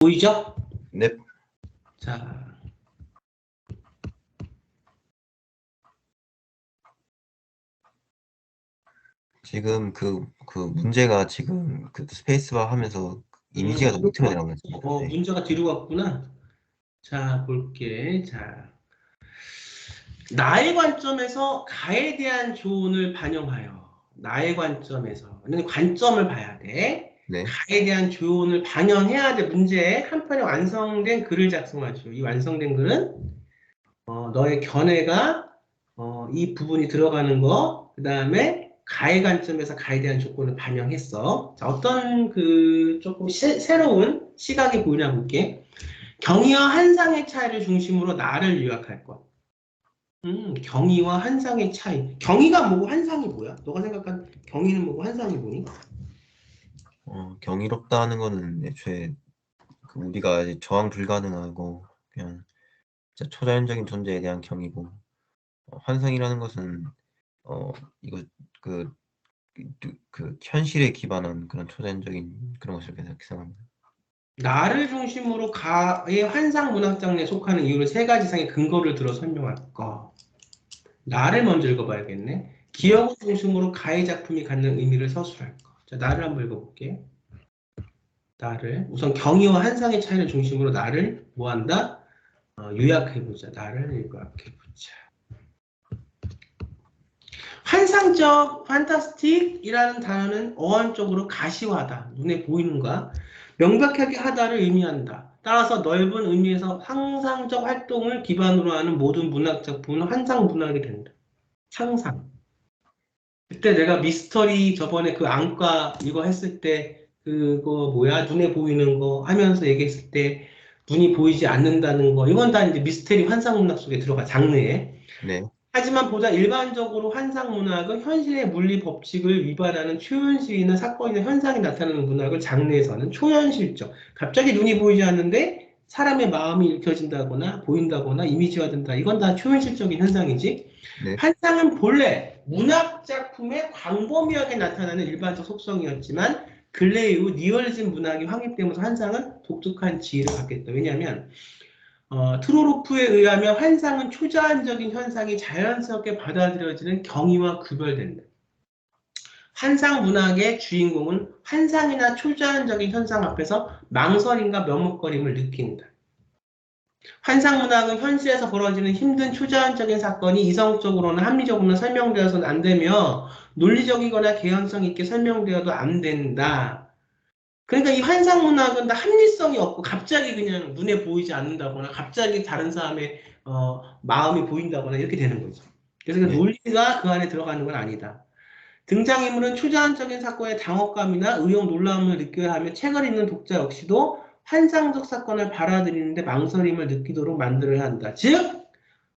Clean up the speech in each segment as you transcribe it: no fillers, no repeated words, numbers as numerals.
보이죠? 네. 자, 지금 그 문제가 지금 그 스페이스바 하면서 이미지가 더 밑으로 내려간 거죠. 네. 문제가 뒤로 갔구나. 자, 볼게. 자, 나의 관점에서 가에 대한 조언을 반영하여. 나의 관점에서. 관점을 봐야 돼. 네. 가에 대한 조언을 반영해야 돼. 문제에 한 편의 완성된 글을 작성하죠. 이 완성된 글은 너의 견해가 이 부분이 들어가는 거, 그 다음에 가의 관점에서 가에 대한 조건을 반영했어. 자, 어떤 조금 새로운 시각이 보이나 볼게. 경의와 환상의 차이를 중심으로 나를 요약할 것. 경의와 환상의 차이. 경의가 뭐고 환상이 뭐야? 너가 생각한 경의는 뭐고 환상이 뭐니? 경이롭다는 거는 애초에 우리가 저항 불가능하고 그냥 진짜 초자연적인 존재에 대한 경이고, 환상이라는 것은 이거 그 현실에 기반한 그런 초자연적인 그런 것을 생각합니다. 나를 중심으로 가의 환상 문학 장르에 속하는 이유를 세 가지 이상의 근거를 들어 설명할 거. 나를 먼저 읽어봐야겠네. 기억을 중심으로 가의 작품이 갖는 의미를 서술할 거. 자, 나를 한번 읽어볼게. 나를. 우선 경의와 환상의 차이를 중심으로 나를 뭐한다? 요약해보자. 나를 요약해보자. 환상적, 판타스틱이라는 단어는 어원적으로 가시화다. 눈에 보이는가? 명백하게 하다를 의미한다. 따라서 넓은 의미에서 상상적 활동을 기반으로 하는 모든 문학 작품은 환상 문학이 된다. 상상. 그때 내가 미스터리 저번에 그 안과 이거 했을 때 그거 뭐야? 눈에 보이는 거 하면서 얘기했을 때 눈이 보이지 않는다는 거. 이건 다 이제 미스터리 환상 문학 속에 들어가, 장르에. 네. 하지만 보다 일반적으로 환상 문학은 현실의 물리 법칙을 위반하는 초현실이나 사건이나 현상이 나타나는 문학을 장르에서는 초현실적, 갑자기 눈이 보이지 않는데 사람의 마음이 읽혀진다거나 보인다거나 이미지화된다. 이건 다 초현실적인 현상이지. 네. 환상은 본래 문학 작품의 광범위하게 나타나는 일반적 속성이었지만 근래 이후 리얼리즘 문학이 확립되면서 환상은 독특한 지위를 갖겠다. 왜냐하면 트로로프에 의하면 환상은 초자연적인 현상이 자연스럽게 받아들여지는 경위와 구별된다. 환상 문학의 주인공은 환상이나 초자연적인 현상 앞에서 망설임과 머뭇거림을 느낀다. 환상 문학은 현실에서 벌어지는 힘든 초자연적인 사건이 이성적으로나 합리적으로나 설명되어서는 안 되며 논리적이거나 개연성 있게 설명되어도 안 된다. 그러니까 이 환상 문학은 다 합리성이 없고 갑자기 그냥 눈에 보이지 않는다거나 갑자기 다른 사람의 마음이 보인다거나 이렇게 되는 거죠. 그래서 네. 논리가 그 안에 들어가는 건 아니다. 등장인물은 초자연적인 사건의 당혹감이나 의욕 놀라움을 느껴야 하며 책을 읽는 독자 역시도 환상적 사건을 받아들이는데 망설임을 느끼도록 만들어야 한다. 즉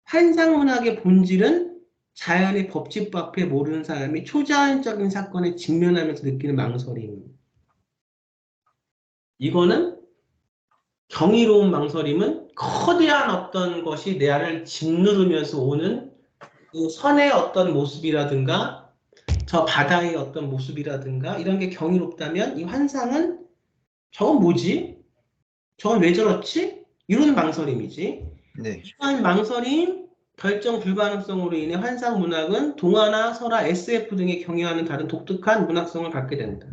환상 문학의 본질은 자연의 법칙 앞에 모르는 사람이 초자연적인 사건에 직면하면서 느끼는 망설임입니다. 이거는 경이로운 망설임은 거대한 어떤 것이 내 안을 짓누르면서 오는 그 선의 어떤 모습이라든가 저 바다의 어떤 모습이라든가 이런 게 경이롭다면 이 환상은 저건 뭐지? 저건 왜 저렇지? 이런 망설임이지. 네. 이러한 망설임, 결정 불가능성으로 인해 환상 문학은 동화나 설화, SF 등에 경유하는 다른 독특한 문학성을 갖게 된다.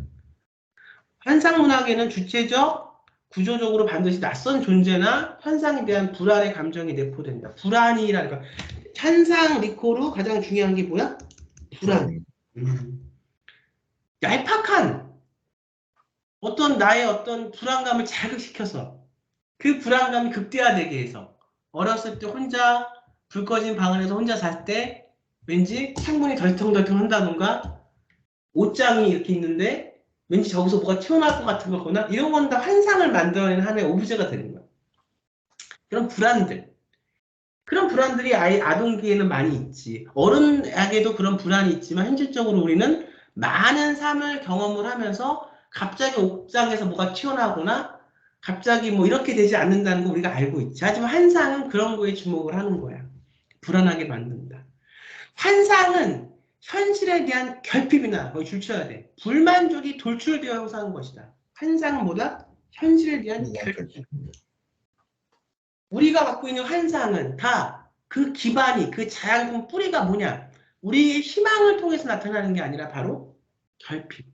환상 문학에는 주체적, 구조적으로 반드시 낯선 존재나 현상에 대한 불안의 감정이 내포된다. 불안이라는 거. 현상 리코르 가장 중요한 게 뭐야? 불안. 얄팍한 어떤 나의 어떤 불안감을 자극시켜서 그 불안감이 극대화되게 해서 어렸을 때 혼자 불 꺼진 방 안에서 혼자 잘 때 왠지 창문이 덜컹덜컹 한다던가 옷장이 이렇게 있는데 왠지 저기서 뭐가 튀어나올 것 같은 거거나 이런 건 다 환상을 만들어내는 하나의 오브제가 되는 거야. 그런 불안들. 그런 불안들이 아동기에는 많이 있지. 어른에게도 그런 불안이 있지만 현실적으로 우리는 많은 삶을 경험을 하면서 갑자기 옥상에서 뭐가 튀어나오거나 갑자기 뭐 이렇게 되지 않는다는 거 우리가 알고 있지. 하지만 환상은 그런 거에 주목을 하는 거야. 불안하게 만든다. 환상은 현실에 대한 결핍이나 거의 줄쳐야 돼. 불만족이 돌출되어 형성한 것이다. 환상은 뭐다? 현실에 대한 결핍. 우리가 갖고 있는 환상은 다 그 기반이, 그 자양분 뿌리가 뭐냐? 우리의 희망을 통해서 나타나는 게 아니라 바로 결핍.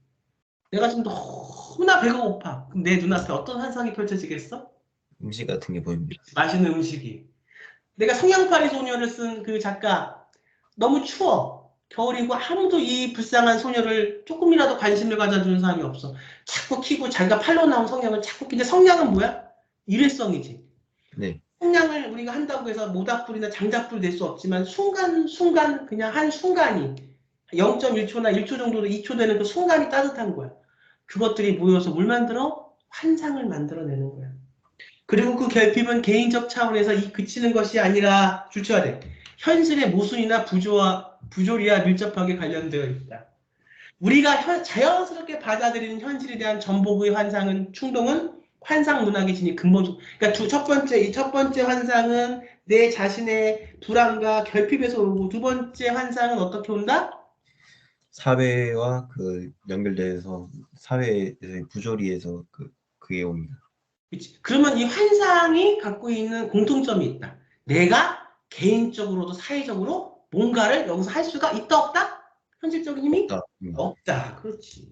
내가 지금 너무나 배가 고파. 그럼 내 눈앞에 어떤 환상이 펼쳐지겠어? 음식 같은 게 보입니다. 맛있는 음식이. 내가 성냥팔이 소녀를 쓴 그 작가, 너무 추워. 겨울이고 아무도 이 불쌍한 소녀를 조금이라도 관심을 가져주는 사람이 없어. 자꾸 키고 자기가 팔로 나온 성냥을 자꾸 끼는데 성냥은 뭐야? 일회성이지. 네. 성냥을 우리가 한다고 해서 모닥불이나 장작불 될 수 없지만 순간순간 그냥 한 순간이 0.1초나 1초 정도로 2초 되는 그 순간이 따뜻한 거야. 그것들이 모여서 뭘 만들어? 환상을 만들어내는 거야. 그리고 그 결핍은 개인적 차원에서 그치는 것이 아니라 줄쳐야 돼. 현실의 모순이나 부조리와 밀접하게 관련되어 있다. 우리가 자연스럽게 받아들이는 현실에 대한 전복의 환상은 충동은 환상 문학의 진입 근본적. 그러니까 이 첫 번째 환상은 내 자신의 불안과 결핍에서 오고 두 번째 환상은 어떻게 온다? 사회와 그 연결돼서 사회에서의 부조리에서 그게 옵니다. 그치? 그러면 이 환상이 갖고 있는 공통점이 있다. 내가 개인적으로도 사회적으로 뭔가를 여기서 할 수가 있다 없다? 현실적인 힘이? 없다. 없다. 그렇지.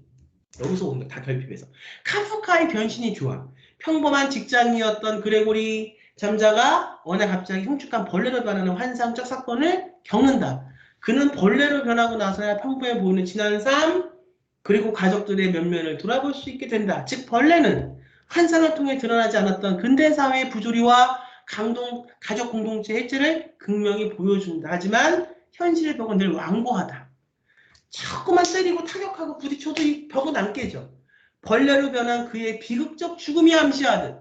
여기서 온 거야. 다 결핍해서. 카프카의 변신이 좋아. 평범한 직장이었던 그레고리 잠자가 어느 날 갑자기 흉측한 벌레로 변하는 환상적 사건을 겪는다. 그는 벌레로 변하고 나서야 평범해 보이는 지난 삶 그리고 가족들의 면면을 돌아볼 수 있게 된다. 즉 벌레는 환상을 통해 드러나지 않았던 근대사회의 부조리와 가족 공동체 해체를 극명히 보여준다. 하지만 현실의 벽은 늘 완고하다. 자꾸만 때리고 타격하고 부딪혀도 이 벽은 안 깨져. 벌레로 변한 그의 비극적 죽음이 암시하듯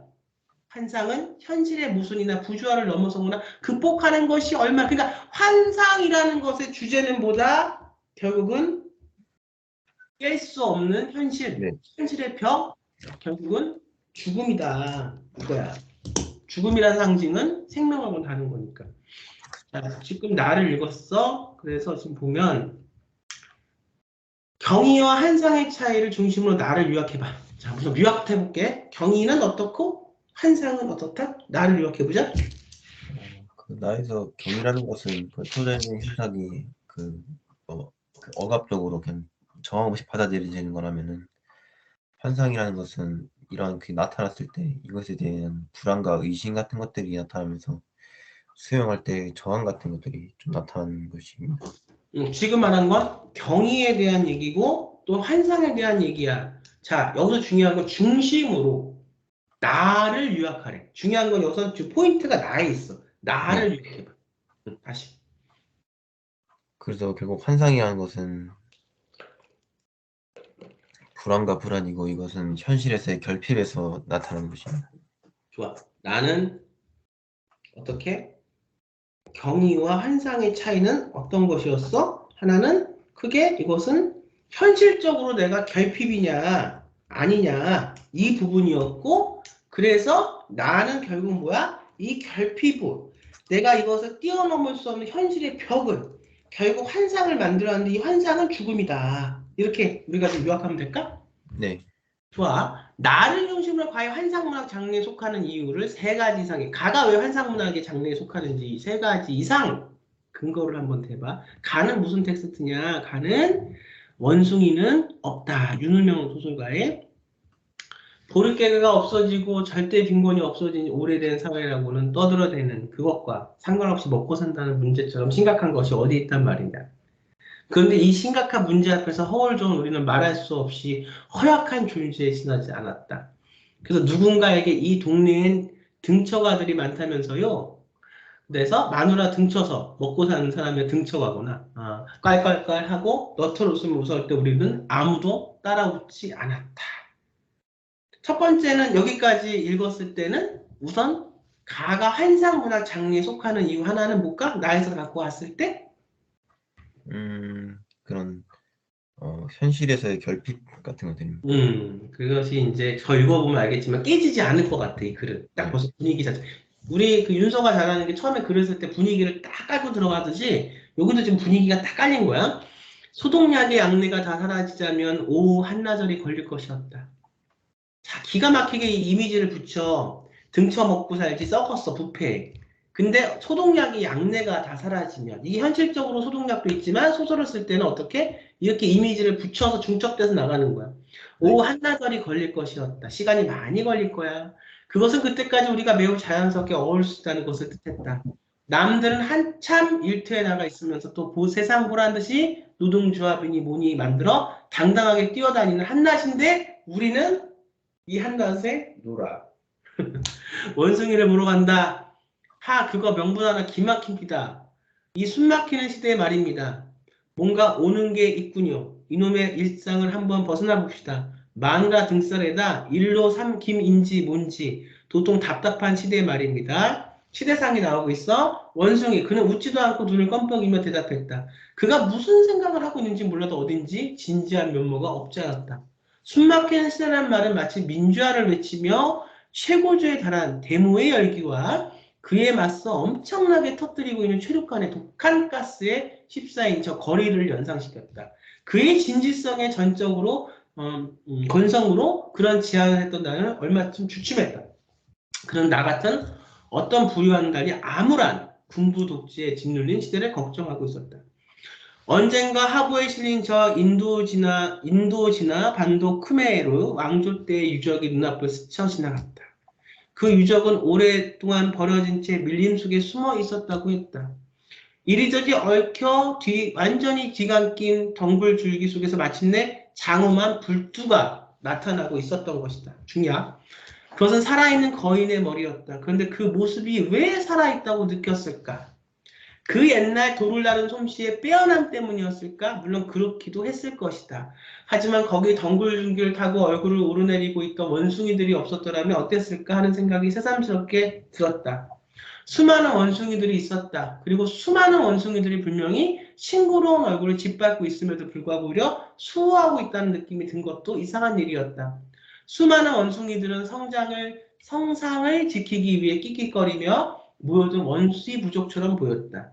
환상은 현실의 모순이나 부조화를 넘어서거나 극복하는 것이 그러니까 환상이라는 것의 주제는 뭐다? 결국은 깰 수 없는 현실, 네. 현실의 벽, 결국은 죽음이다. 이거야. 죽음이라는 상징은 생명하고는 다른 거니까. 자, 지금 나를 읽었어. 그래서 지금 보면 경의와 환상의 차이를 중심으로 나를 요약해봐. 자, 우선 요약해볼게. 경의는 어떻고 환상은 어떻다? 나를 요약해보자. 그 나에서 경이라는 것은 그 초자연적인 현상이 억압적으로 그냥 정황 없이 받아들여지는 거라면은 환상이라는 것은 이런 그 나타났을 때 이것에 대한 불안과 의심 같은 것들이 나타나면서 수용할 때 저항 같은 것들이 좀 나타나는 것입니다. 지금 말한 건 경의에 대한 얘기고 또 환상에 대한 얘기야. 자, 여기서 중요한 건 중심으로 나를 요약하래. 중요한 건 여기서 포인트가 나에 있어. 나를 네. 요약해봐. 다시. 그래서 결국 환상이라는 것은 불안과 불안이고 이것은 현실에서의 결핍에서 나타나는 것입니다. 좋아. 나는 어떻게? 경의와 환상의 차이는 어떤 것이었어? 하나는 크게 이것은 현실적으로 내가 결핍이냐 아니냐 이 부분이었고 그래서 나는 결국 뭐야? 이 결핍을 내가 이것을 뛰어넘을 수 없는 현실의 벽을 결국 환상을 만들었는데 이 환상은 죽음이다. 이렇게 우리가 좀 요약하면 될까? 네. 좋아. 나를 중심으로 과연 환상문학 장르에 속하는 이유를 세 가지 이상의 가가 왜 환상문학의 장르에 속하는지 세 가지 이상 근거를 한번 대봐. 가는 무슨 텍스트냐? 가는 원숭이는 없다. 윤을명 소설가의 보르게가 없어지고 절대 빈곤이 없어진 오래된 사회라고는 떠들어대는 그것과 상관없이 먹고 산다는 문제처럼 심각한 것이 어디 있단 말이냐. 그런데 이 심각한 문제 앞에서 허울좋은 우리는 말할 수 없이 허약한 존재에 지나지 않았다. 그래서 누군가에게 이 동네엔 등처가들이 많다면서요. 그래서 마누라 등쳐서 먹고 사는 사람의 등쳐가거나 깔깔깔하고 너털 웃으면 웃을 때 우리는 아무도 따라 웃지 않았다. 첫 번째는 여기까지 읽었을 때는 우선 가가 환상문학 장르에 속하는 이유 하나는 뭘까? 나에서 갖고 왔을 때 그런 현실에서의 결핍 같은 것들입니다. 그것이 이제 저 읽어보면 알겠지만 깨지지 않을 것 같아, 이 글은. 딱 네. 벌써 분위기 자체. 우리 그 윤서가 잘하는 게 처음에 글을 쓸 때 분위기를 딱 깔고 들어가듯이 여기도 지금 분위기가 딱 깔린 거야. 소독약의 양내가 다 사라지자면 오후 한나절이 걸릴 것이었다. 자, 기가 막히게 이 이미지를 붙여. 등쳐 먹고 살지 썩었어, 부패. 근데 소독약이 약내가 다 사라지면, 이게 현실적으로 소독약도 있지만 소설을 쓸 때는 어떻게? 이렇게 이미지를 붙여서 중첩돼서 나가는 거야. 오, 네. 한나절이 걸릴 것이었다. 시간이 많이 걸릴 거야. 그것은 그때까지 우리가 매우 자연스럽게 어울 수 있다는 것을 뜻했다. 남들은 한참 일터에 나가 있으면서 또 세상 보란 듯이 노동조합이니 뭐니 만들어 당당하게 뛰어다니는 한낮인데 우리는 이 한낮에 놀아. 원숭이를 보러 간다. 하, 그거 명분 하나 기막힌 기다. 이 숨막히는 시대의 말입니다. 뭔가 오는 게 있군요. 이놈의 일상을 한번 벗어나 봅시다. 망가 등살에다 일로 삼김인지 뭔지 도통 답답한 시대의 말입니다. 시대상이 나오고 있어. 원숭이, 그는 웃지도 않고 눈을 껌뻑이며 대답했다. 그가 무슨 생각을 하고 있는지 몰라도 어딘지 진지한 면모가 없지 않았다. 숨막히는 시대란 말은 마치 민주화를 외치며 최고조에 달한 데모의 열기와 그에 맞서 엄청나게 터뜨리고 있는 최륙간의 독한 가스의 14인처 거리를 연상시켰다. 그의 진지성의 전적으로 건성으로 그런 제안을 했던 나는 얼마쯤 주춤했다. 그런 나 같은 어떤 부류와는 달리 암울한 군부 독재에 짓눌린 시대를 걱정하고 있었다. 언젠가 하부에 실린 저 인도지나 반도 크메르 왕조 때의 유적이 눈앞을 스쳐 지나갔다. 그 유적은 오랫동안 버려진 채 밀림 속에 숨어 있었다고 했다. 이리저리 얽혀 완전히 뒤감긴 덩굴 줄기 속에서 마침내 장엄한 불두가 나타나고 있었던 것이다. 중야. 그것은 살아있는 거인의 머리였다. 그런데 그 모습이 왜 살아있다고 느꼈을까? 그 옛날 돌을 나른 솜씨의 빼어남 때문이었을까? 물론 그렇기도 했을 것이다. 하지만 거기 덩굴줄기를 타고 얼굴을 오르내리고 있던 원숭이들이 없었더라면 어땠을까 하는 생각이 새삼스럽게 들었다. 수많은 원숭이들이 있었다. 그리고 수많은 원숭이들이 분명히 싱그러운 얼굴을 짓밟고 있음에도 불구하고 오히려 수호하고 있다는 느낌이 든 것도 이상한 일이었다. 수많은 원숭이들은 성상을 지키기 위해 끽끽거리며 모여든 원수의 부족처럼 보였다.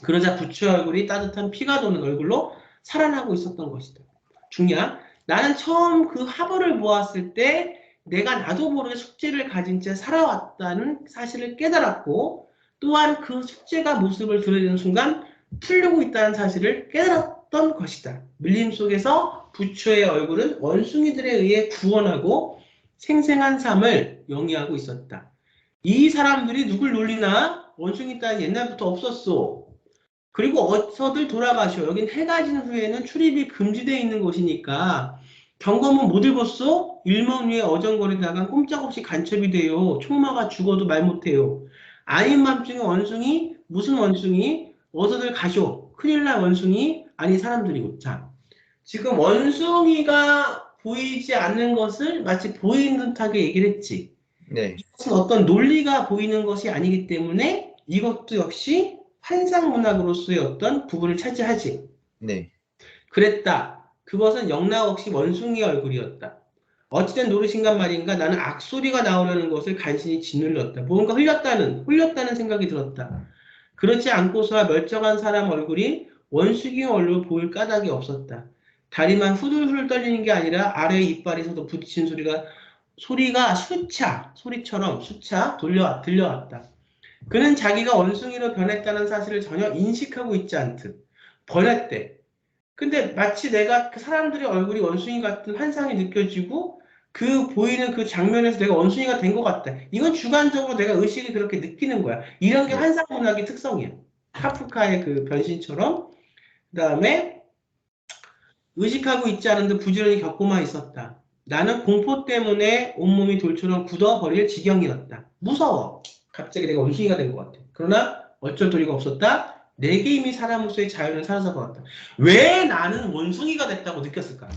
그러자 부처의 얼굴이 따뜻한 피가 도는 얼굴로 살아나고 있었던 것이다. 중요한 나는 처음 그 화보를 보았을 때 내가 나도 모르게 숙제를 가진 채 살아왔다는 사실을 깨달았고 또한 그 숙제가 모습을 드러내는 순간 풀리고 있다는 사실을 깨달았던 것이다. 밀림 속에서 부처의 얼굴은 원숭이들에 의해 구원하고 생생한 삶을 영위하고 있었다. 이 사람들이 누굴 놀리나? 원숭이 따위 옛날부터 없었어. 그리고 어서들 돌아가셔. 여긴 해가 진 후에는 출입이 금지되어 있는 곳이니까 경검은 못 읽었어? 일먼 위에 어정거리다가 꼼짝없이 간첩이 돼요. 총마가 죽어도 말 못해요. 아닌 밤중에 원숭이? 무슨 원숭이? 어서들 가쇼. 큰일 날 원숭이? 아니 사람들이고. 자, 지금 원숭이가 보이지 않는 것을 마치 보이는 듯하게 얘기를 했지. 네. 이것은 어떤 논리가 보이는 것이 아니기 때문에 이것도 역시 환상문학으로서의 어떤 부분을 차지하지. 네. 그랬다. 그것은 영락 없이 원숭이 얼굴이었다. 어찌된 노릇인간 말인가 나는 악소리가 나오려는 것을 간신히 짓눌렀다. 뭔가 흘렸다는 생각이 들었다. 그렇지 않고서야 멀쩡한 사람 얼굴이 원숭이 얼굴로 보일 까닭이 없었다. 다리만 후들후들 떨리는 게 아니라 아래 이빨에서도 부딪힌 소리가 소리처럼 수차 들려왔다. 그는 자기가 원숭이로 변했다는 사실을 전혀 인식하고 있지 않듯 변했대. 근데 마치 내가 그 사람들의 얼굴이 원숭이 같은 환상이 느껴지고 그 보이는 그 장면에서 내가 원숭이가 된 것 같다. 이건 주관적으로 내가 의식이 그렇게 느끼는 거야. 이런 게 네. 환상문학의 특성이야. 카프카의 그 변신처럼. 그 다음에 의식하고 있지 않은데 부지런히 겪고만 있었다. 나는 공포 때문에 온몸이 돌처럼 굳어버릴 지경이었다. 무서워. 갑자기 내가 원숭이가 된 것 같아. 그러나 어쩔 도리가 없었다. 내게 이미 사람으로서의 자유는 사라져 버렸다. 왜 나는 원숭이가 됐다고 느꼈을까?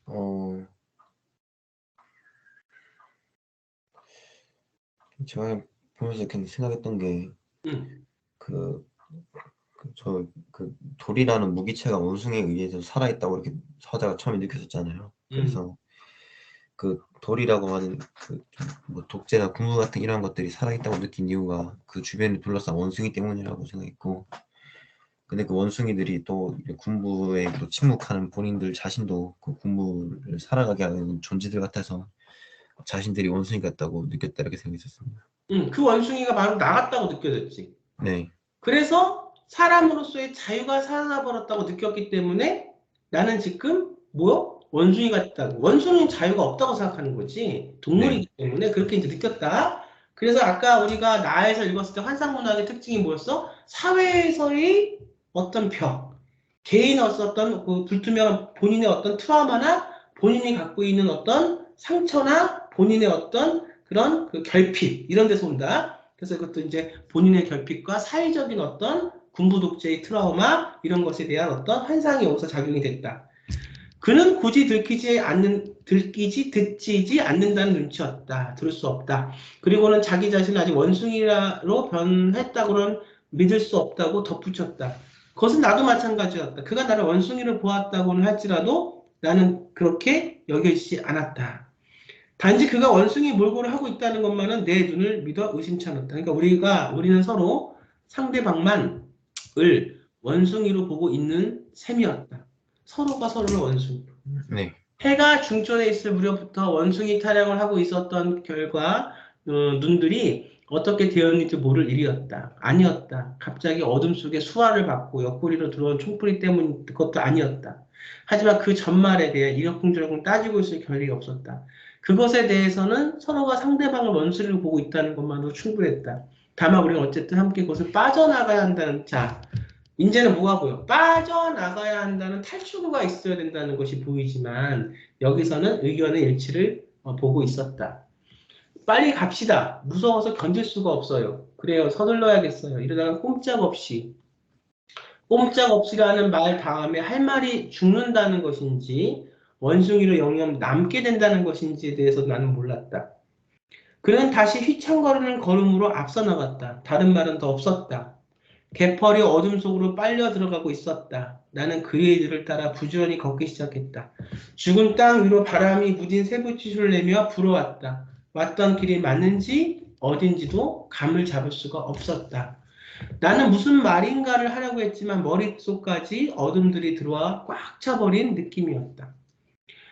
어, 제가 보면서 그냥 생각했던 게, 응, 그, 돌이라는 무기체가 원숭이에 의해서 살아있다고 이렇게 서자가 처음에 느꼈었잖아요. 응, 그래서 그 돌이라고 하는 뭐 독재나 군부 같은 이런 것들이 살아있다고 느낀 이유가 그 주변을 둘러싼 원숭이 때문이라고 생각했고, 근데 그 원숭이들이 또 이제 군부에 또 침묵하는 본인들 자신도 그 군부를 살아가게 하는 존재들 같아서 자신들이 원숭이 같다고 느꼈다 이렇게 생각했었습니다. 그 원숭이가 바로 나 같다고 느껴졌지. 네, 그래서 사람으로서의 자유가 사라져버렸다고 느꼈기 때문에 나는 지금 뭐요? 원숭이 같다고. 원숭이는 자유가 없다고 생각하는 거지. 네, 동물이기 때문에 그렇게 이제 느꼈다. 그래서 아까 우리가 나에서 읽었을 때 환상문학의 특징이 뭐였어? 사회에서의 어떤 벽, 개인의 어떤 그 불투명한 본인의 어떤 트라우마나 본인이 갖고 있는 어떤 상처나 본인의 어떤 그런 그 결핍 이런 데서 온다. 그래서 그것도 이제 본인의 결핍과 사회적인 어떤 군부 독재의 트라우마 이런 것에 대한 어떤 환상이 여기서 작용이 됐다. 그는 굳이 듣지지 않는다는 눈치였다. 들을 수 없다. 그리고는 자기 자신을 아직 원숭이로 변했다고는 믿을 수 없다고 덧붙였다. 그것은 나도 마찬가지였다. 그가 나를 원숭이로 보았다고는 할지라도 나는 그렇게 여겨지지 않았다. 단지 그가 원숭이 몰골을 하고 있다는 것만은 내 눈을 믿어 의심치 않았다. 그러니까 우리는 서로 상대방만을 원숭이로 보고 있는 셈이었다. 서로가 서로를 원숭이로. 네, 해가 중천에 있을 무렵부터 원숭이 타령을 하고 있었던 결과 눈들이 어떻게 되었는지 모를 일이었다. 아니었다. 갑자기 어둠 속에 수화를 받고 옆구리로 들어온 총소리 때문 그것도 아니었다. 하지만 그 전말에 대해 이러쿵저러쿵 따지고 있을 겨를이 없었다. 그것에 대해서는 서로가 상대방을 원수를 보고 있다는 것만으로 충분했다. 다만 우리는 어쨌든 함께 그것을 빠져나가야 한다는 이제는 뭐가 보여? 빠져나가야 한다는 탈출구가 있어야 된다는 것이 보이지만 여기서는 의견의 일치를 보고 있었다. 빨리 갑시다. 무서워서 견딜 수가 없어요. 그래요. 서둘러야겠어요. 이러다가 꼼짝없이라는 말 다음에 할 말이 죽는다는 것인지 원숭이로 영영 남게 된다는 것인지에 대해서 나는 몰랐다. 그는 다시 휘청거리는 걸음으로 앞서 나갔다. 다른 말은 더 없었다. 개펄이 어둠 속으로 빨려 들어가고 있었다. 나는 그의 뒤를 따라 부지런히 걷기 시작했다. 죽은 땅 위로 바람이 무딘 쇠붙이수를 내며 불어왔다. 왔던 길이 맞는지 어딘지도 감을 잡을 수가 없었다. 나는 무슨 말인가를 하려고 했지만 머릿속까지 어둠들이 들어와 꽉 차버린 느낌이었다.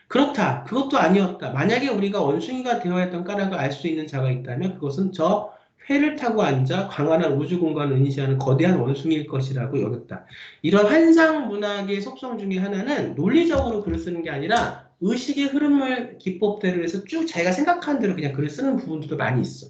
그렇다. 그것도 아니었다. 만약에 우리가 원숭이가 되어야 했던 까닭을 알 수 있는 자가 있다면 그것은 저 회를 타고 앉아 광활한 우주 공간을 인지하는 거대한 원숭이일 것이라고 여겼다. 이런 환상 문학의 속성 중에 하나는 논리적으로 글을 쓰는 게 아니라 의식의 흐름을 기법대로 해서 쭉 자기가 생각하는 대로 그냥 글을 쓰는 부분들도 많이 있어.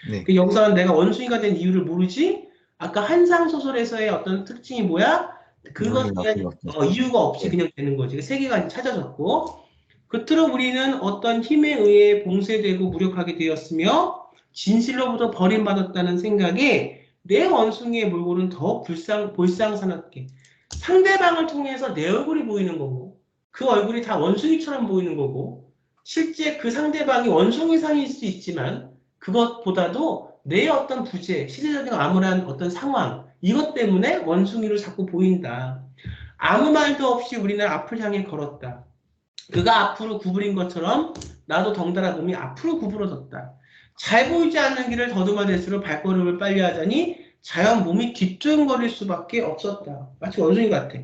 네. 여기서는 내가 원숭이가 된 이유를 모르지? 아까 환상 소설에서의 어떤 특징이 뭐야? 그것에 논리가 대한 필요 없어서. 이유가 없이 네, 그냥 되는 거지. 그 세계가 찾아졌고 끝으로 우리는 어떤 힘에 의해 봉쇄되고 무력하게 되었으며 진실로부터 버림받았다는 생각에 내 원숭이의 몰골은 더 볼상사납게 상대방을 통해서 내 얼굴이 보이는 거고 그 얼굴이 다 원숭이처럼 보이는 거고 실제 그 상대방이 원숭이상일 수 있지만 그것보다도 내 어떤 부재, 시대적인 암울한 어떤 상황 이것 때문에 원숭이로 자꾸 보인다. 아무 말도 없이 우리는 앞을 향해 걸었다. 그가 앞으로 구부린 것처럼 나도 덩달아 몸이 앞으로 구부러졌다. 잘 보이지 않는 길을 더듬어댈수록 발걸음을 빨리 하자니 자연 몸이 뒤뚱거릴 수밖에 없었다. 마치 원숭이 같아.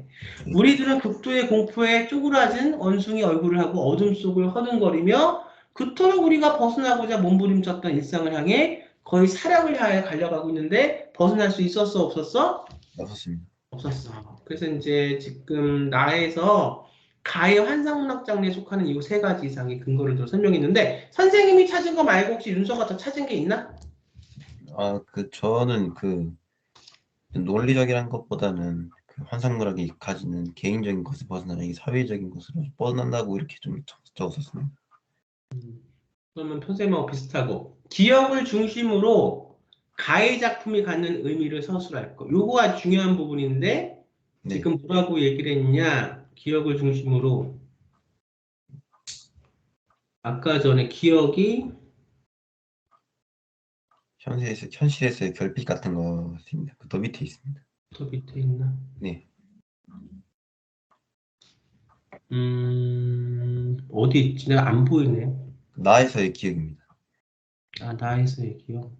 우리들은 극도의 공포에 쪼그라진 원숭이 얼굴을 하고 어둠 속을 허둥거리며 그토록 우리가 벗어나고자 몸부림쳤던 일상을 향해 거의 사력을 향해 달려가고 있는데 벗어날 수 있었어 없었어? 없었습니다. 없었어. 그래서 이제 지금 나에서 가해 환상문학 장르에 속하는 이 세 가지 이상의 근거를 좀 설명했는데 선생님이 찾은 거 말고 혹시 윤서가 더 찾은 게 있나? 저는 그 논리적이란 것보다는 그 환상문학이 가지는 개인적인 것을 벗어나는 이 사회적인 것으로 뻗어난다고 이렇게 좀 적었었습니다. 그러면 선생님하고 비슷하고 기억을 중심으로 가해 작품이 갖는 의미를 서술할 거. 요거가 중요한 부분인데 네, 지금 뭐라고 얘기를 했냐? 기억을 중심으로 아까 전에 기억이 현실에서의 결핍 같은 것입니다. 그 더 밑에 있습니다. 더 밑에 있나? 네, 어디 있지? 내가 안 보이네. 나에서의 기억입니다. 나에서의 기억.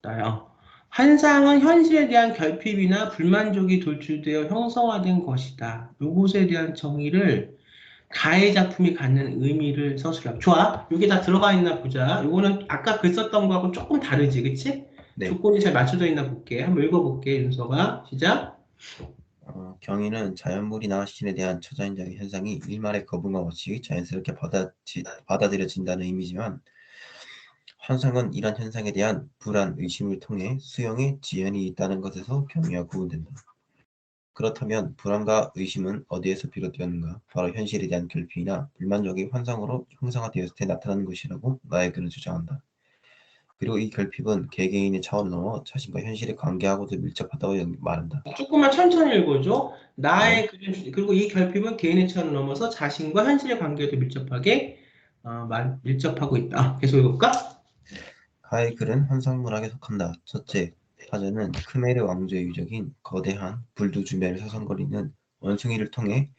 나야. 환상은 현실에 대한 결핍이나 불만족이 돌출되어 형성화된 것이다. 요것에 대한 정의를 가해 작품이 갖는 의미를 서술하고. 좋아. 여기 다 들어가 있나 보자. 요거는 아까 글 썼던 거하고 조금 다르지, 그치? 네. 조건이 잘 맞춰져 있나 볼게. 한번 읽어볼게, 윤서가. 시작. 경위는 자연물이나 신에 대한 초자연적인 현상이 일말의 거부감 없이 자연스럽게 받아들여진다는 의미지만 환상은 이런 현상에 대한 불안, 의심을 통해 수용의 지연이 있다는 것에서 경위와 구분된다. 그렇다면 불안과 의심은 어디에서 비롯되었는가? 바로 현실에 대한 결핍이나 불만족이 환상으로 형상화되었을 때 나타나는 것이라고 나에게는 주장한다. 그리고 이 결핍은 개개인의 차원을 넘어 자신과 현실의 관계하고도 밀접하다고 말한다. 조금만 천천히 읽어줘. 네. 나의 그리고 이 결핍은 개인의 차원을 넘어서 자신과 현실의 관계에도 밀접하게 밀접하고 있다. 계속 읽을까? 가의 글은 환상문학에 속한다. 첫째, 화자는 크메르 왕조의 유적인 거대한 불두 주변을 서성거리는 원숭이를 통해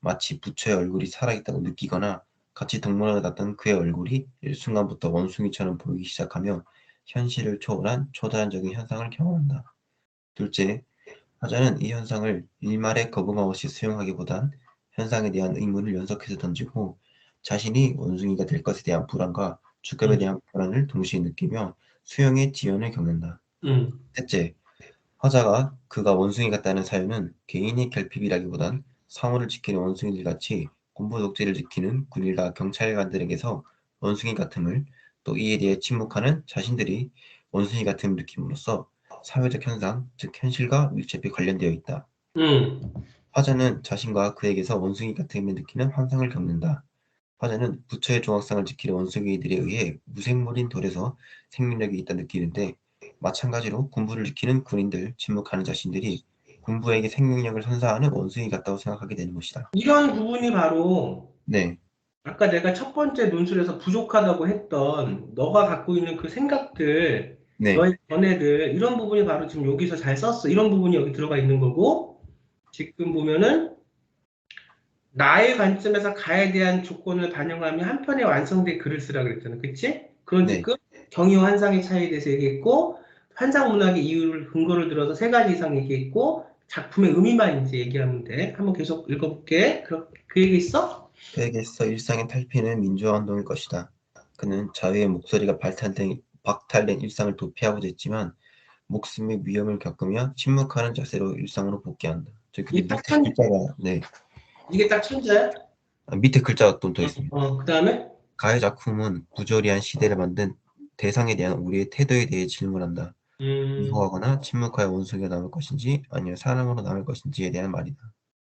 마치 부처의 얼굴이 살아있다고 느끼거나 같이 동물원에 갔던 그의 얼굴이 일순간부터 원숭이처럼 보이기 시작하며 현실을 초월한 초자연적인 현상을 경험한다. 둘째, 화자는 이 현상을 일말의 거부감 없이 수용하기보단 현상에 대한 의문을 연속해서 던지고 자신이 원숭이가 될 것에 대한 불안과 주ገብ에 응, 대한 불안을 동시에 느끼며 수용의 지연을 겪는다. 응, 셋째, 화자가 그가 원숭이 같다는 사유는 개인의 결핍이라기보단 사물을 지키는 원숭이들 같이 군부 독재를 지키는 군인과 경찰관들에게서 원숭이 같음을 또 이에 대해 침묵하는 자신들이 원숭이 같음을 느낌으로써 사회적 현상, 즉 현실과 밀접히 관련되어 있다. 응. 화자는 자신과 그에게서 원숭이 같음을 느끼는 환상을 겪는다. 화자는 부처의 종악상을 지키는 원숭이들에 의해 무생물인 돌에서 생명력이 있다 느끼는데 마찬가지로 군부를 지키는 군인들, 침묵하는 자신들이 군부에게 생명력을 선사하는 원숭이 같다고 생각하게 되는 것이다. 이런 부분이 바로 네, 아까 내가 첫 번째 논술에서 부족하다고 했던 너가 갖고 있는 그 생각들, 네, 너의 견해들, 이런 부분이 바로 지금 여기서 잘 썼어. 이런 부분이 여기 들어가 있는 거고, 지금 보면은 나의 관점에서 가에 대한 조건을 반영하며 한 편의 완성된 글을 쓰라 그랬잖아. 그치? 그런 네, 지금 경의와 환상의 차이에 대해서 얘기했고, 환상 문학의 이유를 근거를 들어서 세 가지 이상 얘기했고, 작품의 의미만 이제 얘기하면 돼. 한번 계속 읽어볼게. 그 얘기 있어? 그에게서 일상의 탈피는 민주화 운동일 것이다. 그는 자유의 목소리가 박탈된 일상을 도피하고자 했지만 목숨의 위험을 겪으며 침묵하는 자세로 일상으로 복귀한다. 근데 이게 딱 천, 네, 이게 딱 천재야? 밑에 글자가 좀 더 있습니다. 그 다음에? 가해 작품은 부조리한 시대를 만든 대상에 대한 우리의 태도에 대해 질문한다. 미호하거나 침묵하여 원숭이가 남을 것인지 아니면 사람으로 남을 것인지에 대한 말이다.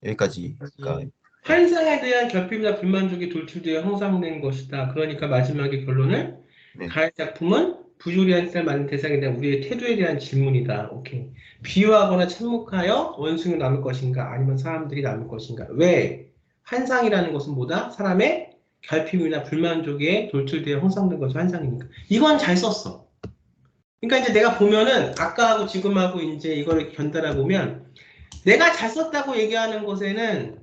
여기까지가 네, 환상에 대한 결핍이나 불만족이 돌출되어 형성된 것이다. 그러니까 마지막에 결론은 네, 가해 작품은 부조리한 시대를 만든 대상에 대한 우리의 태도에 대한 질문이다. 오케이. 비유하거나 침묵하여 원숭이가 남을 것인가 아니면 사람들이 남을 것인가. 왜? 환상이라는 것은 뭐다? 사람의 결핍이나 불만족에 돌출되어 형성된 것이 환상이니까. 이건 잘 썼어. 그러니까 이제 내가 보면은 아까하고 지금하고 이제 이걸 견달해 보면 내가 잘 썼다고 얘기하는 것에는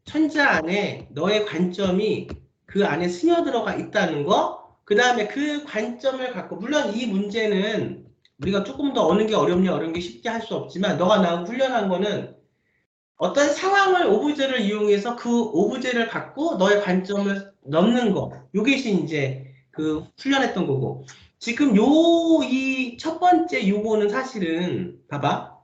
천자 안에 너의 관점이 그 안에 스며들어가 있다는 거, 그 다음에 그 관점을 갖고, 물론 이 문제는 우리가 조금 더 어느 게 어렵냐, 어려운 게 쉽게 할 수 없지만, 너가 나하고 훈련한 거는 어떤 상황을 오브제를 이용해서 그 오브제를 갖고 너의 관점을 넣는 거. 요것이 이제 그 훈련했던 거고. 지금 이 첫 번째 요거는 사실은, 봐봐.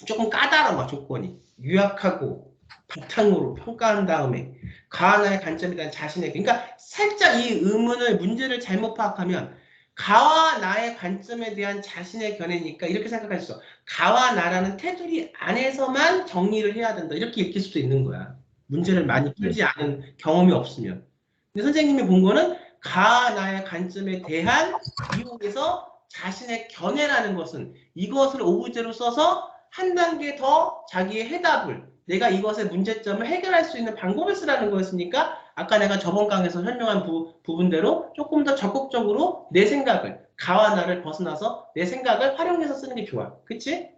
조금 까다로워, 조건이. 유약하고 바탕으로 평가한 다음에 가하나의 관점에 대한 자신의, 그러니까 살짝 이 의문을, 문제를 잘못 파악하면 가와 나의 관점에 대한 자신의 견해니까 이렇게 생각할 수 있어. 가와 나라는 테두리 안에서만 정리를 해야 된다. 이렇게 읽힐 수도 있는 거야. 문제를 많이 네, 풀지 않은 경험이 없으면. 근데 선생님이 본 거는 가와 나의 관점에 대한 이용해서 자신의 견해라는 것은 이것을 오브제로 써서 한 단계 더 자기의 해답을, 내가 이것의 문제점을 해결할 수 있는 방법을 쓰라는 거였으니까 아까 내가 저번 강에서 설명한 부분대로 조금 더 적극적으로 내 생각을, 가와 나를 벗어나서 내 생각을 활용해서 쓰는 게 좋아. 그치?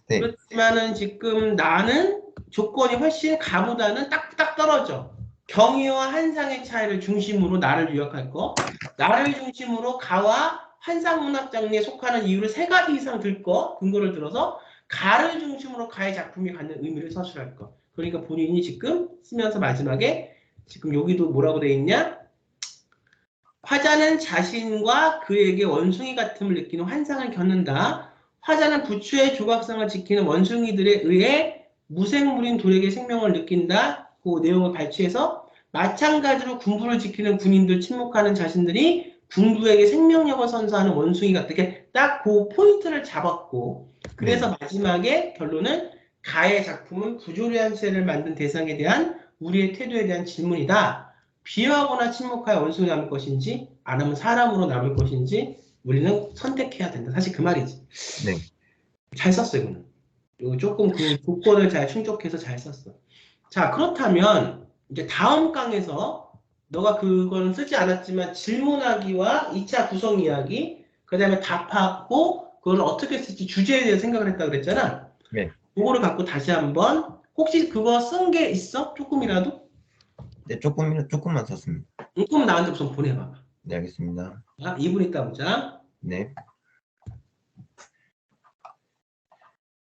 네, 그렇지만은 지금 나는 조건이 훨씬 가보다는 딱 떨어져. 경의와 한상의 차이를 중심으로 나를 유역할 거, 나를 중심으로 가와 환상문학 장르에 속하는 이유를 3가지 이상 들 거, 근거를 들어서 가를 중심으로 가의 작품이 갖는 의미를 서술할 거. 그러니까 본인이 지금 쓰면서 마지막에 지금 여기도 뭐라고 돼 있냐? 화자는 자신과 그에게 원숭이 같음을 느끼는 환상을 겪는다. 화자는 부처의 조각상을 지키는 원숭이들에 의해 무생물인 돌에게 생명을 느낀다. 그 내용을 발췌해서 마찬가지로 군부를 지키는 군인들 침묵하는 자신들이 군부에게 생명력을 선사하는 원숭이 같게 딱 그 포인트를 잡았고 그래서 마지막에 결론은 가의 작품은 부조리한 세를 만든 대상에 대한 우리의 태도에 대한 질문이다. 비하하거나 침묵하여 원숭이 남을 것인지 아니면 사람으로 남을 것인지 우리는 선택해야 된다. 사실 그 말이지. 네. 잘 썼어요, 이거는. 이거 조금 그 조건을 잘 충족해서 잘 썼어. 자, 그렇다면 이제 다음 강에서 너가 그건 쓰지 않았지만 질문하기와 2차 구성 이야기, 그 다음에 답하고 그걸 어떻게 쓸지 주제에 대해 생각을 했다 그랬잖아. 네. 그거를 갖고 다시 한번 혹시 그거 쓴 게 있어? 조금이라도? 네, 조금만 썼습니다. 그럼 나한테 우선 보내봐. 네, 알겠습니다. 자, 2분 있다 보자. 네.